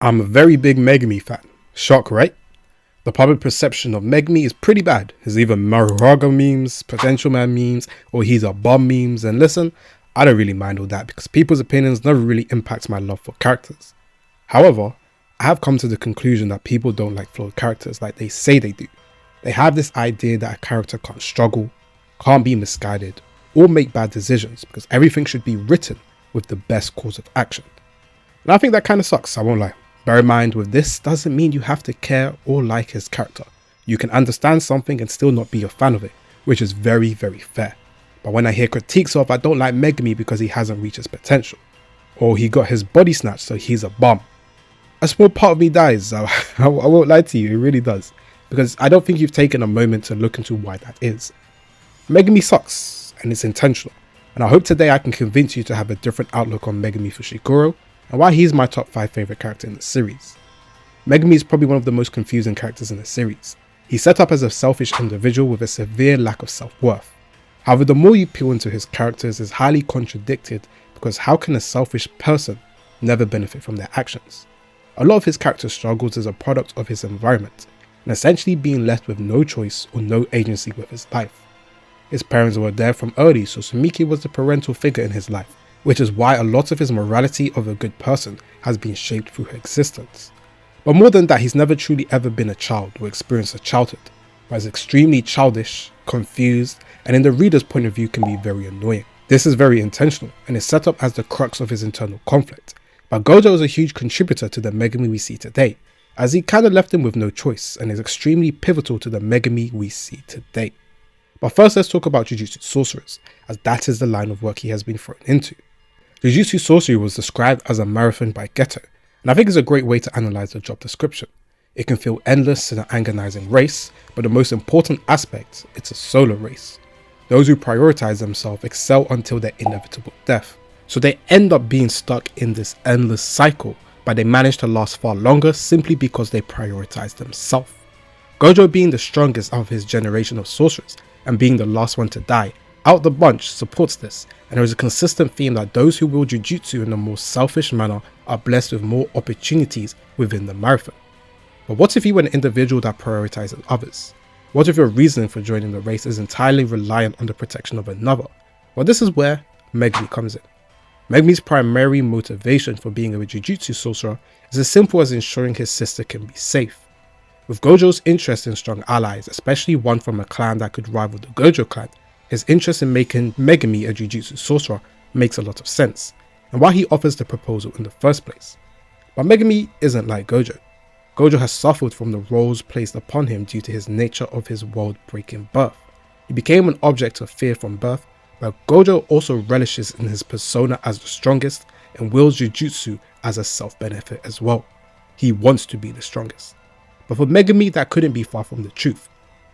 I'm a very big Megumi fan. Shock, right? The public perception of Megumi is pretty bad. There's either Mahoraga memes, potential man memes, or he's a bum memes. And listen, I don't really mind all that because people's opinions never really impact my love for characters. However, I have come to the conclusion that people don't like flawed characters like they say they do. They have this idea that a character can't struggle, can't be misguided, or make bad decisions because everything should be written with the best course of action. And I think that kind of sucks, I won't lie. Bear in mind, with this doesn't mean you have to care or like his character. You can understand something and still not be a fan of it, which is very, very fair. But when I hear critiques of I don't like Megumi because he hasn't reached his potential, or he got his body snatched so he's a bum, a small part of me dies. I won't lie to you, it really does. Because I don't think you've taken a moment to look into why that is. Megumi sucks, and it's intentional. And I hope today I can convince you to have a different outlook on Megumi Fushiguro, and why he's my top 5 favourite character in the series. Megumi is probably one of the most confusing characters in the series. He's set up as a selfish individual with a severe lack of self-worth. However, the more you peel into his characters is highly contradicted because how can a selfish person never benefit from their actions? A lot of his character struggles is a product of his environment, and essentially being left with no choice or no agency with his life. His parents were there from early, so Sumiki was the parental figure in his life, which is why a lot of his morality of a good person has been shaped through her existence. But more than that, he's never truly ever been a child or experienced a childhood, but is extremely childish, confused, and in the reader's point of view can be very annoying. This is very intentional and is set up as the crux of his internal conflict, but Gojo is a huge contributor to the Megumi we see today, as he kinda left him with no choice and is extremely pivotal to the Megumi we see today. But first let's talk about Jujutsu Sorcerers, as that is the line of work he has been thrown into. Jujutsu Sorcery was described as a marathon by Geto, and I think it's a great way to analyse the job description. It can feel endless and an agonizing race, but the most important aspect, it's a solo race. Those who prioritize themselves excel until their inevitable death. So they end up being stuck in this endless cycle, but they manage to last far longer simply because they prioritize themselves. Gojo being the strongest out of his generation of sorcerers, and being the last one to die, out the bunch supports this, and there is a consistent theme that those who wield Jujutsu in a more selfish manner are blessed with more opportunities within the marathon. But what if you were an individual that prioritizes others? What if your reasoning for joining the race is entirely reliant on the protection of another? Well, this is where Megumi comes in. Megumi's primary motivation for being a Jujutsu sorcerer is as simple as ensuring his sister can be safe. With Gojo's interest in strong allies, especially one from a clan that could rival the Gojo clan, his interest in making Megumi a Jujutsu sorcerer makes a lot of sense, and why he offers the proposal in the first place. But Megumi isn't like Gojo. Gojo has suffered from the roles placed upon him due to his nature of his world-breaking birth. He became an object of fear from birth, but Gojo also relishes in his persona as the strongest and wields Jujutsu as a self-benefit as well. He wants to be the strongest. But for Megumi, that couldn't be far from the truth.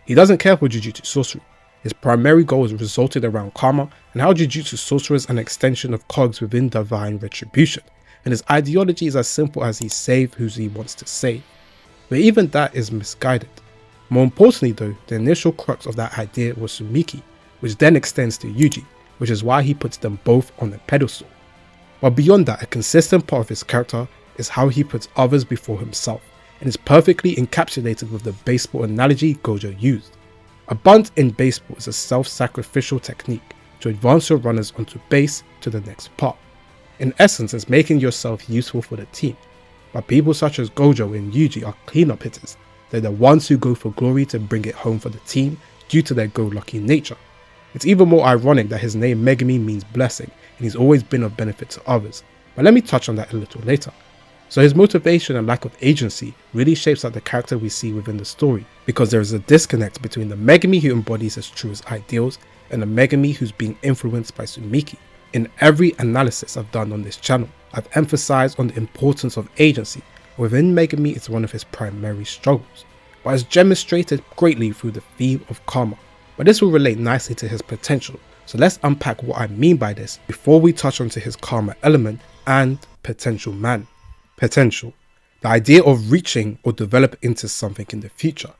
He doesn't care for Jujutsu sorcery. His primary goal is resulted around karma and how Jujutsu sorcerer is an extension of cogs within divine retribution, and his ideology is as simple as he save who he wants to save. But even that is misguided. More importantly though, the initial crux of that idea was Sumiki, which then extends to Yuji, which is why he puts them both on a pedestal. But beyond that, a consistent part of his character is how he puts others before himself, and is perfectly encapsulated with the baseball analogy Gojo used. A bunt in baseball is a self-sacrificial technique to advance your runners onto base to the next part. In essence, it's making yourself useful for the team. But people such as Gojo and Yuji are cleanup hitters. They're the ones who go for glory to bring it home for the team due to their go-lucky nature. It's even more ironic that his name Megumi means blessing, and he's always been of benefit to others. But let me touch on that a little later. So his motivation and lack of agency really shapes out the character we see within the story, because there is a disconnect between the Megumi who embodies his truest ideals and the Megumi who's being influenced by Sumiki. In every analysis I've done on this channel, I've emphasized on the importance of agency. Within Megumi, it's one of his primary struggles, but it's demonstrated greatly through the theme of karma. But this will relate nicely to his potential, so let's unpack what I mean by this before we touch onto his karma element and potential man. Potential, the idea of reaching or develop into something in the future.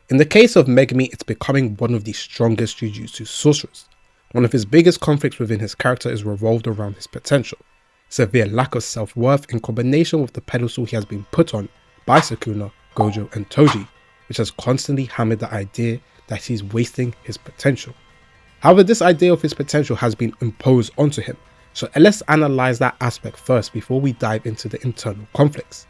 In the case of Megumi, it's becoming one of the strongest Jujutsu sorcerers. One of his biggest conflicts within his character is revolved around his potential. severe lack of self-worth in combination with the pedestal he has been put on by Sukuna, Gojo and Toji, which has constantly hammered the idea that he's wasting his potential. However, this idea of his potential has been imposed onto him, so let's analyze that aspect first before we dive into the internal conflicts.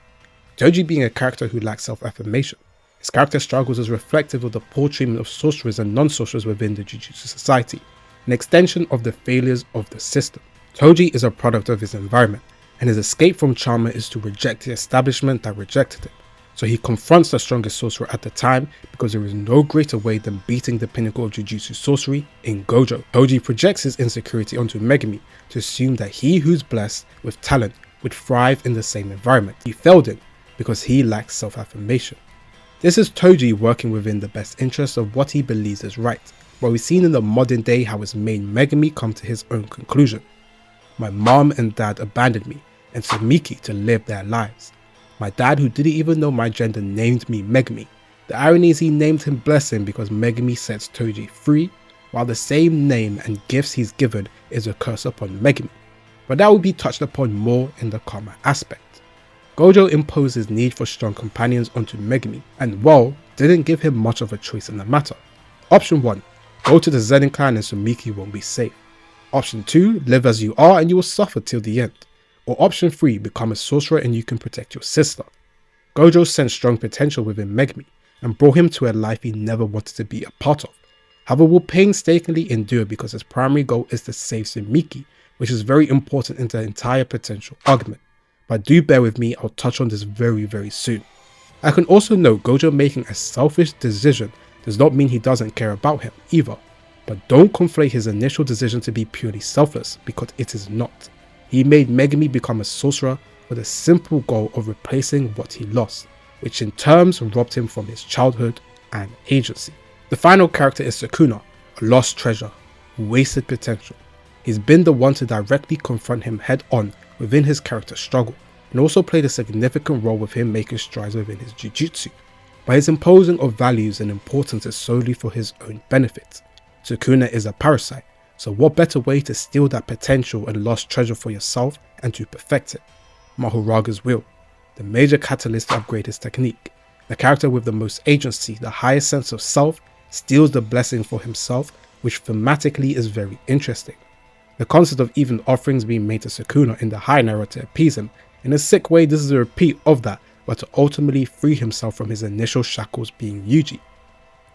Toji being a character who lacks self-affirmation, his character struggles is reflective of the poor treatment of sorcerers and non-sorcerers within the Jujutsu society, an extension of the failures of the system. Toji is a product of his environment, and his escape from trauma is to reject the establishment that rejected him. So he confronts the strongest sorcerer at the time because there is no greater way than beating the pinnacle of Jujutsu sorcery in Gojo. Toji projects his insecurity onto Megumi to assume that he who's blessed with talent would thrive in the same environment. He failed in because he lacks self-affirmation. This is Toji working within the best interests of what he believes is right, but we've seen in the modern day how his main Megumi come to his own conclusion. My mom and dad abandoned me and sent Miki to live their lives. My dad, who didn't even know my gender, named me Megumi. The irony is he named him Blessing because Megumi sets Toji free, while the same name and gifts he's given is a curse upon Megumi. But that will be touched upon more in the karma aspect. Gojo imposed his need for strong companions onto Megumi, and didn't give him much of a choice in the matter. Option 1, go to the Zenin clan and Sumiki won't be safe. Option 2, live as you are and you will suffer till the end. Or option 3, become a sorcerer and you can protect your sister. Gojo sensed strong potential within Megumi and brought him to a life he never wanted to be a part of. However, will painstakingly endure because his primary goal is to save Sumiki, which is very important in the entire potential argument. But do bear with me, I'll touch on this very soon. I can also note Gojo making a selfish decision does not mean he doesn't care about him either. But don't conflate his initial decision to be purely selfless, because it is not. He made Megumi become a sorcerer with a simple goal of replacing what he lost, which in terms robbed him from his childhood and agency. The final character is Sukuna, a lost treasure, wasted potential. He's been the one to directly confront him head on within his character struggle, and also played a significant role with him making strides within his jujutsu. But his imposing of values and importance is solely for his own benefit. Sukuna is a parasite, so what better way to steal that potential and lost treasure for yourself and to perfect it? Mahoraga's will, the major catalyst to upgrade his technique. The character with the most agency, the highest sense of self, steals the blessing for himself, which thematically is very interesting. The concept of even offerings being made to Sukuna in the high narrative to appease him, in a sick way this is a repeat of that, but to ultimately free himself from his initial shackles being Yuji.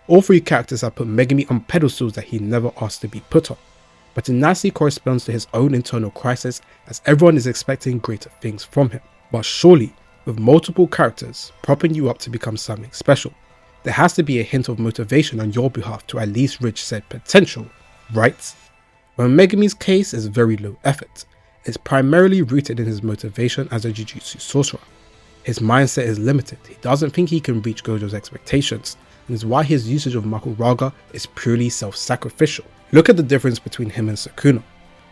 All three characters have put Megumi on pedestals that he never asked to be put on, but it nicely corresponds to his own internal crisis as everyone is expecting greater things from him. But surely, with multiple characters propping you up to become something special, there has to be a hint of motivation on your behalf to at least reach said potential, right? When Megumi's case is very low effort, it's primarily rooted in his motivation as a Jujutsu sorcerer. His mindset is limited, he doesn't think he can reach Gojo's expectations, and is why his usage of Mahoraga is purely self-sacrificial. Look at the difference between him and Sukuna.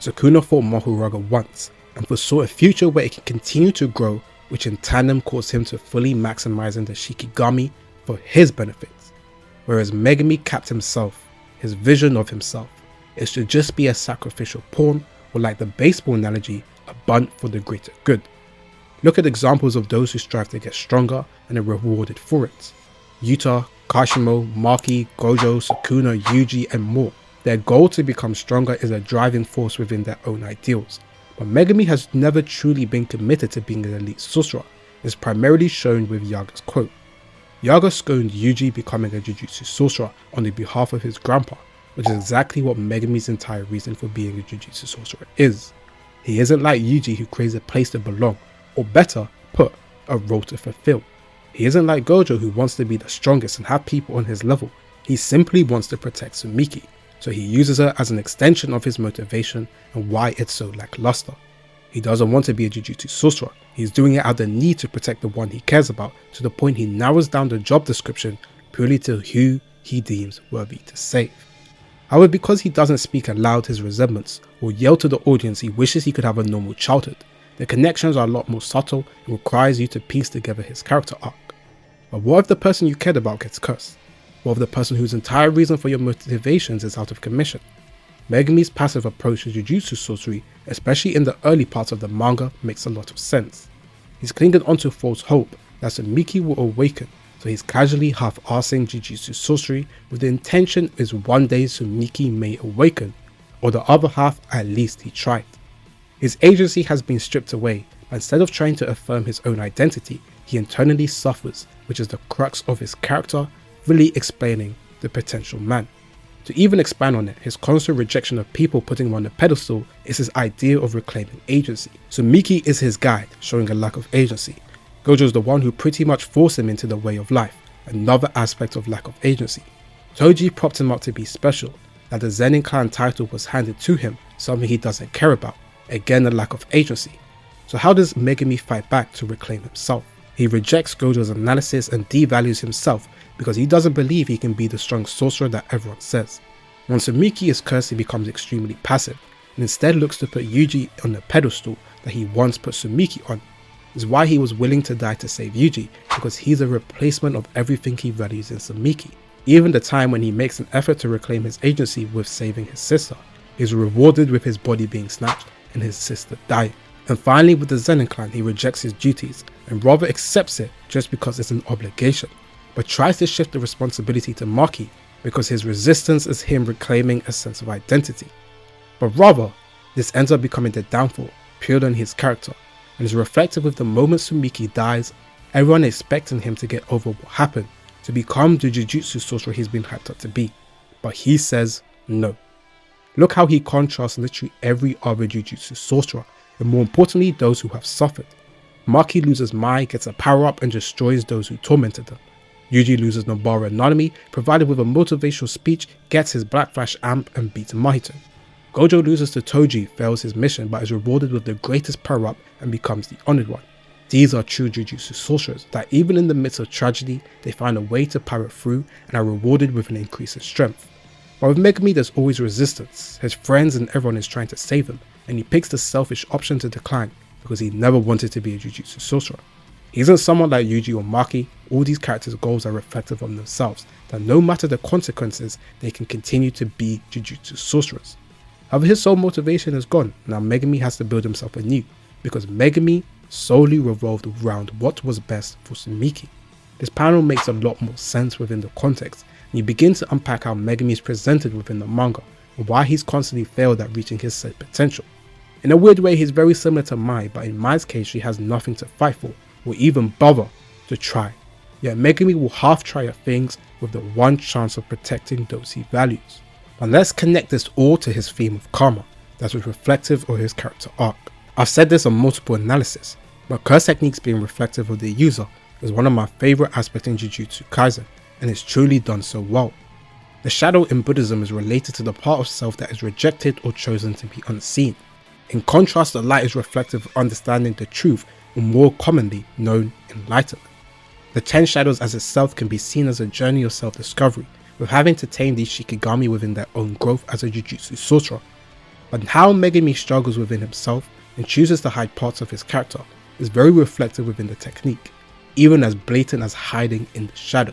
Sukuna fought Mahoraga once, and foresaw a future where it can continue to grow, which in tandem caused him to fully maximizing the Shikigami for his benefits. Whereas Megumi capped himself, his vision of himself, is to just be a sacrificial pawn, or like the baseball analogy, a bunt for the greater good. Look at examples of those who strive to get stronger and are rewarded for it. Yuta, Kashimo, Maki, Gojo, Sukuna, Yuji and more. Their goal to become stronger is a driving force within their own ideals. But Megumi has never truly been committed to being an elite sorcerer. It is primarily shown with Yaga's quote. Yaga scorned Yuji becoming a Jujutsu sorcerer on the behalf of his grandpa, which is exactly what Megumi's entire reason for being a Jujutsu sorcerer is. He isn't like Yuji who craves a place to belong, or better put, a role to fulfill. He isn't like Gojo who wants to be the strongest and have people on his level. He simply wants to protect Sumiki, so he uses her as an extension of his motivation and why it's so lackluster. He doesn't want to be a Jujutsu sorcerer, he's doing it out of the need to protect the one he cares about, to the point he narrows down the job description purely to who he deems worthy to save. However, because he doesn't speak aloud his resentments or yell to the audience he wishes he could have a normal childhood, the connections are a lot more subtle and requires you to piece together his character arc. But what if the person you cared about gets cursed? What if the person whose entire reason for your motivations is out of commission? Megumi's passive approach to Jujutsu sorcery, especially in the early parts of the manga, makes a lot of sense. He's clinging onto false hope that Sumiki will awaken, so he's casually half-arsing Jujutsu sorcery with the intention is one day Sumiki may awaken, or the other half at least he tried. His agency has been stripped away, but instead of trying to affirm his own identity, he internally suffers, which is the crux of his character, really explaining the potential man. To even expand on it, his constant rejection of people putting him on a pedestal is his idea of reclaiming agency. So Miki is his guide, showing a lack of agency. Gojo is the one who pretty much forced him into the way of life, another aspect of lack of agency. Toji propped him up to be special, that the Zenin clan title was handed to him, something he doesn't care about, again a lack of agency. So how does Megumi fight back to reclaim himself? He rejects Gojo's analysis and devalues himself because he doesn't believe he can be the strong sorcerer that everyone says. Once Sumiki is cursed, he becomes extremely passive, and instead looks to put Yuji on the pedestal that he once put Sumiki on. This is why he was willing to die to save Yuji, because he's a replacement of everything he values in Sumiki. Even the time when he makes an effort to reclaim his agency with saving his sister, is rewarded with his body being snatched and his sister dying. And finally with the Zenin clan, he rejects his duties and rather accepts it just because it's an obligation, but tries to shift the responsibility to Maki because his resistance is him reclaiming a sense of identity. But rather, this ends up becoming the downfall, purely on his character, and is reflected with the moment Sumiki dies, everyone expecting him to get over what happened, to become the Jujutsu sorcerer he's been hyped up to be, but he says no. Look how he contrasts literally every other Jujutsu sorcerer, and more importantly those who have suffered. Maki loses Mai, gets a power up and destroys those who tormented them. Yuji loses Nobara and Nanami, provided with a motivational speech, gets his Black Flash amp and beats Mahito. Gojo loses to Toji, fails his mission but is rewarded with the greatest power up and becomes the honoured one. These are true Jujutsu sorcerers that even in the midst of tragedy, they find a way to power through and are rewarded with an increase in strength. But with Megumi there's always resistance, his friends and everyone is trying to save him, and he picks the selfish option to decline because he never wanted to be a Jujutsu sorcerer. He isn't someone like Yuji or Maki. All these characters' goals are reflective of themselves, that no matter the consequences, they can continue to be Jujutsu sorcerers. However, his sole motivation is gone. Now Megumi has to build himself anew, because Megumi solely revolved around what was best for Sumiki. This panel makes a lot more sense within the context, and you begin to unpack how Megumi is presented within the manga, and why he's constantly failed at reaching his said potential. In a weird way, he's very similar to Mai, but in Mai's case she has nothing to fight for, or even bother to try. Yet Megumi will half try at things with the one chance of protecting those he values. And let's connect this all to his theme of karma, that was reflective of his character arc. I've said this on multiple analysis, but curse techniques being reflective of the user is one of my favourite aspects in Jujutsu Kaisen, and it's truly done so well. The shadow in Buddhism is related to the part of self that is rejected or chosen to be unseen. In contrast, the light is reflective of understanding the truth, or more commonly known enlightenment. The 10 shadows as itself can be seen as a journey of self-discovery, with having to tame these Shikigami within their own growth as a Jujutsu sorcerer. But how Megumi struggles within himself and chooses to hide parts of his character is very reflective within the technique, even as blatant as hiding in the shadow.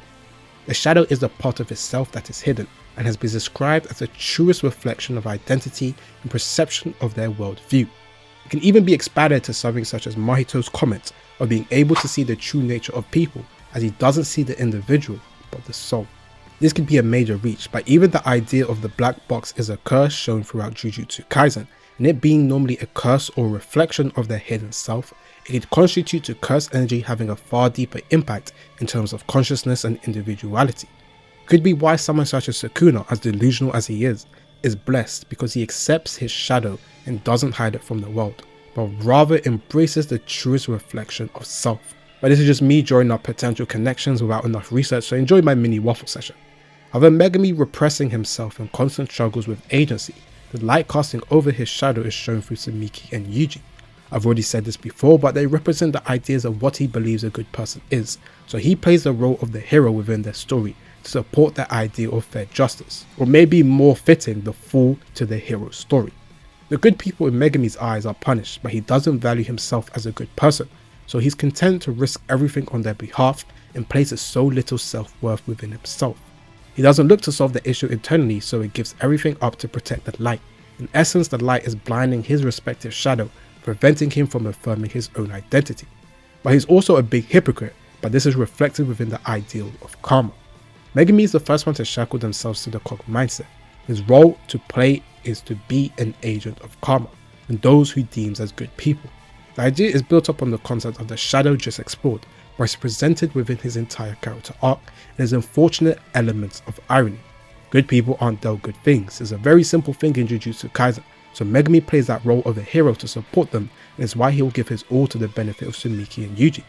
The shadow is the part of itself that is hidden, and has been described as the truest reflection of identity and perception of their worldview. It can even be expanded to something such as Mahito's comment of being able to see the true nature of people, as he doesn't see the individual, but the soul. This could be a major reach, but even the idea of the black box is a curse shown throughout Jujutsu Kaisen, and it being normally a curse or reflection of their hidden self, it could constitute to curse energy having a far deeper impact in terms of consciousness and individuality. Could be why someone such as Sukuna, as delusional as he is blessed because he accepts his shadow and doesn't hide it from the world, but rather embraces the truest reflection of self. But this is just me drawing up potential connections without enough research, so enjoy my mini waffle session. However, Megumi repressing himself and constant struggles with agency, the light casting over his shadow is shown through Sumiki and Yuji. I've already said this before, but they represent the ideas of what he believes a good person is, so he plays the role of the hero within their story to support that idea of fair justice, or maybe more fitting, the fool to the hero's story. The good people in Megumi's eyes are punished, but he doesn't value himself as a good person, so he's content to risk everything on their behalf and places so little self-worth within himself. He doesn't look to solve the issue internally, so he gives everything up to protect the light. In essence, the light is blinding his respective shadow, preventing him from affirming his own identity. But he's also a big hypocrite, but this is reflected within the ideal of karma. Megumi is the first one to shackle themselves to the cog mindset. His role to play is to be an agent of karma, and those who he deems as good people. The idea is built up on the concept of the shadow just explored, where it's presented within his entire character arc, and his unfortunate elements of irony. Good people aren't dealt good things is a very simple thing in Jujutsu Kaisen, so Megumi plays that role of a hero to support them, and is why he will give his all to the benefit of Sumiki and Yuji.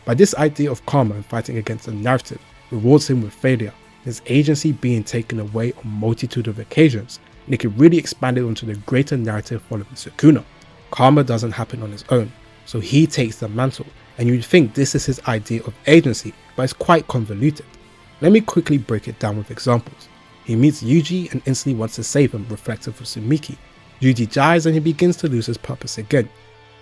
But this idea of karma and fighting against the narrative rewards him with failure, his agency being taken away on a multitude of occasions, and it can really expand it onto the greater narrative following Sukuna. Karma doesn't happen on his own, so he takes the mantle, and you'd think this is his idea of agency, but it's quite convoluted. Let me quickly break it down with examples. He meets Yuji and instantly wants to save him, reflective of Sumiki. Yuji dies and he begins to lose his purpose again.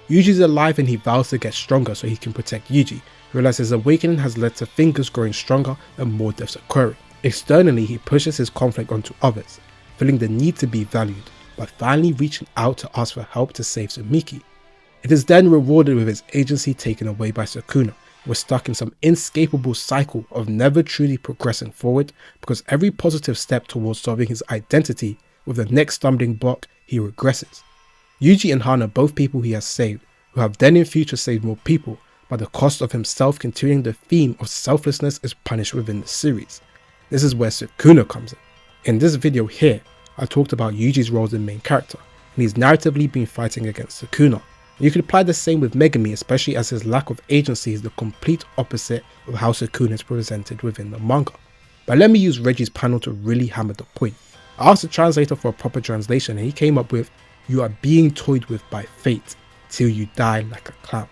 Yuji's alive and he vows to get stronger so he can protect Yuji, realizes his awakening has led to fingers growing stronger and more deaths occurring. Externally, he pushes his conflict onto others, feeling the need to be valued, but finally reaching out to ask for help to save Sumiki. It is then rewarded with his agency taken away by Sukuna. We're stuck in some inescapable cycle of never truly progressing forward, because every positive step towards solving his identity, with the next stumbling block, he regresses. Yuji and Han are both people he has saved, who have then in future saved more people, but the cost of himself continuing the theme of selflessness is punished within the series. This is where Sukuna comes in. In this video here, I talked about Yuji's role as the main character, and he's narratively been fighting against Sukuna. You could apply the same with Megumi, especially as his lack of agency is the complete opposite of how Sukuna is presented within the manga. But let me use Reggie's panel to really hammer the point. I asked the translator for a proper translation and he came up with, "You are being toyed with by fate, till you die like a clown."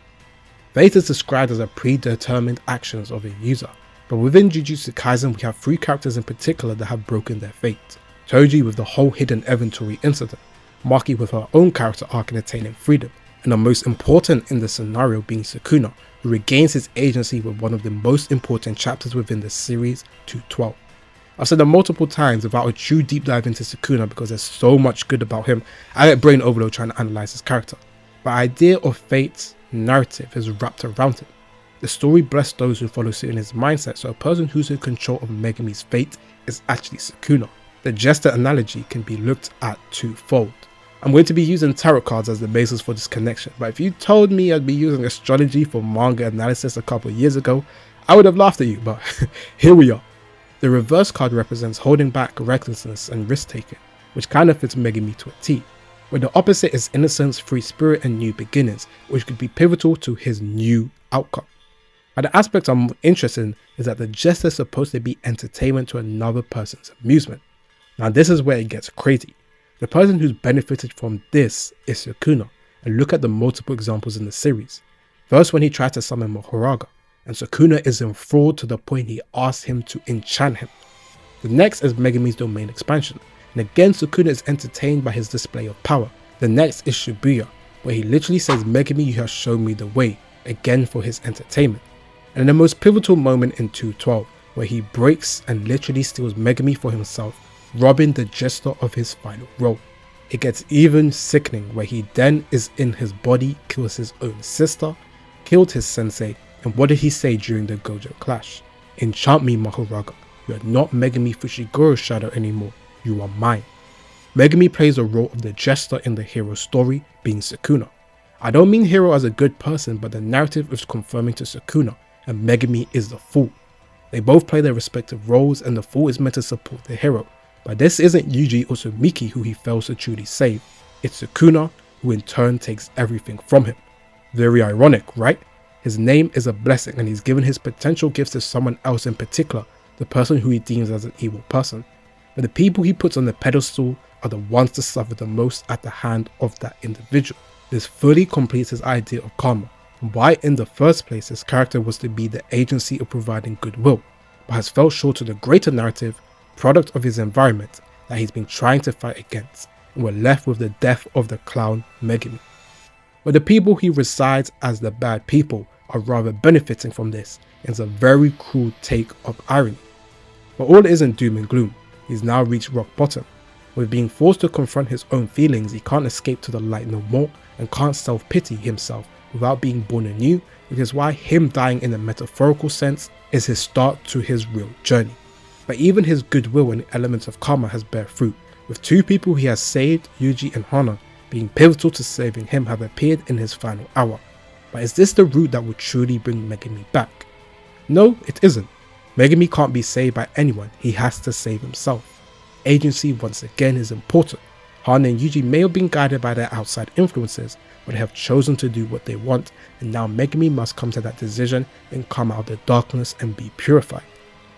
Fate is described as a predetermined actions of a user, but within Jujutsu Kaisen we have 3 characters in particular that have broken their fate. Toji with the whole hidden inventory incident, Maki with her own character arc in attaining freedom, and the most important in the scenario being Sukuna, who regains his agency with one of the most important chapters within the series, 212. I've said that multiple times without a true deep dive into Sukuna because there's so much good about him, I get brain overload trying to analyze his character. But the idea of fate's narrative is wrapped around him. The story blessed those who follow suit in his mindset, so a person who's in control of Megumi's fate is actually Sukuna. The jester analogy can be looked at twofold. I'm going to be using tarot cards as the basis for this connection, but if you told me I'd be using astrology for manga analysis a couple of years ago, I would have laughed at you, but here we are. The reverse card represents holding back, recklessness and risk taking, which kind of fits Megumi to a T, where the opposite is innocence, free spirit and new beginnings, which could be pivotal to his new outcome. But the aspect I'm interested in is that the jester is supposed to be entertainment to another person's amusement. Now this is where it gets crazy. The person who's benefited from this is Sukuna, and look at the multiple examples in the series. First, when he tried to summon Mahoraga, and Sukuna is enthralled to the point he asks him to enchant him. The next is Megumi's domain expansion, and again Sukuna is entertained by his display of power. The next is Shibuya, where he literally says, "Megumi, you have shown me the way," again for his entertainment. And the most pivotal moment in 212, where he breaks and literally steals Megumi for himself, robbing the jester of his final role. It gets even sickening where he then is in his body, kills his own sister, killed his sensei, and what did he say during the Gojo clash? "Enchant me, Mahoraga. You are not Megumi Fushigoro's shadow anymore, you are mine." Megumi plays the role of the jester in the hero story, being Sukuna. I don't mean hero as a good person, but the narrative is confirming to Sukuna, and Megumi is the fool. They both play their respective roles and the fool is meant to support the hero. But this isn't Yuji or Sumiki who he fails to truly save, it's Sukuna who in turn takes everything from him. Very ironic, right? His name is a blessing and he's given his potential gifts to someone else in particular, the person who he deems as an evil person. But the people he puts on the pedestal are the ones to suffer the most at the hand of that individual. This fully completes his idea of karma, and why in the first place his character was to be the agency of providing goodwill, but has fell short of the greater narrative, product of his environment that he's been trying to fight against, and we're left with the death of the clown Megumi. But the people he resides as the bad people are rather benefiting from this, and it's a very cruel take of irony. But all isn't doom and gloom. He's now reached rock bottom. With being forced to confront his own feelings, he can't escape to the light no more and can't self-pity himself without being born anew, which is why him dying in a metaphorical sense is his start to his real journey. But even his goodwill and elements of karma has bear fruit, with two people he has saved, Yuji and Hana, being pivotal to saving him, have appeared in his final hour. But is this the route that will truly bring Megumi back? No, it isn't. Megumi can't be saved by anyone, he has to save himself. Agency once again is important. Hana and Yuji may have been guided by their outside influences, but they have chosen to do what they want, and now Megumi must come to that decision and come out of the darkness and be purified.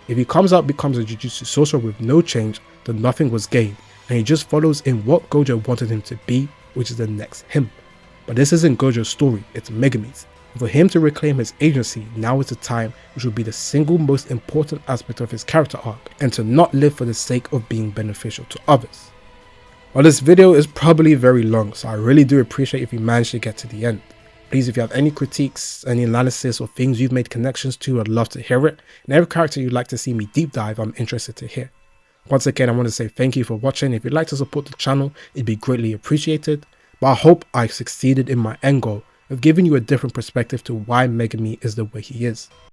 If he becomes a Jujutsu sorcerer with no change, then nothing was gained, and he just follows in what Gojo wanted him to be, which is the next him. But this isn't Gojo's story, it's Megumi's. For him to reclaim his agency, now is the time which will be the single most important aspect of his character arc, and to not live for the sake of being beneficial to others. Well, this video is probably very long, so I really do appreciate if you managed to get to the end. Please, if you have any critiques, any analysis, or things you've made connections to, I'd love to hear it. And every character you'd like to see me deep dive, I'm interested to hear. Once again, I want to say thank you for watching. If you'd like to support the channel, it'd be greatly appreciated. But I hope I succeeded in my end goal of giving you a different perspective to why Megumi is the way he is.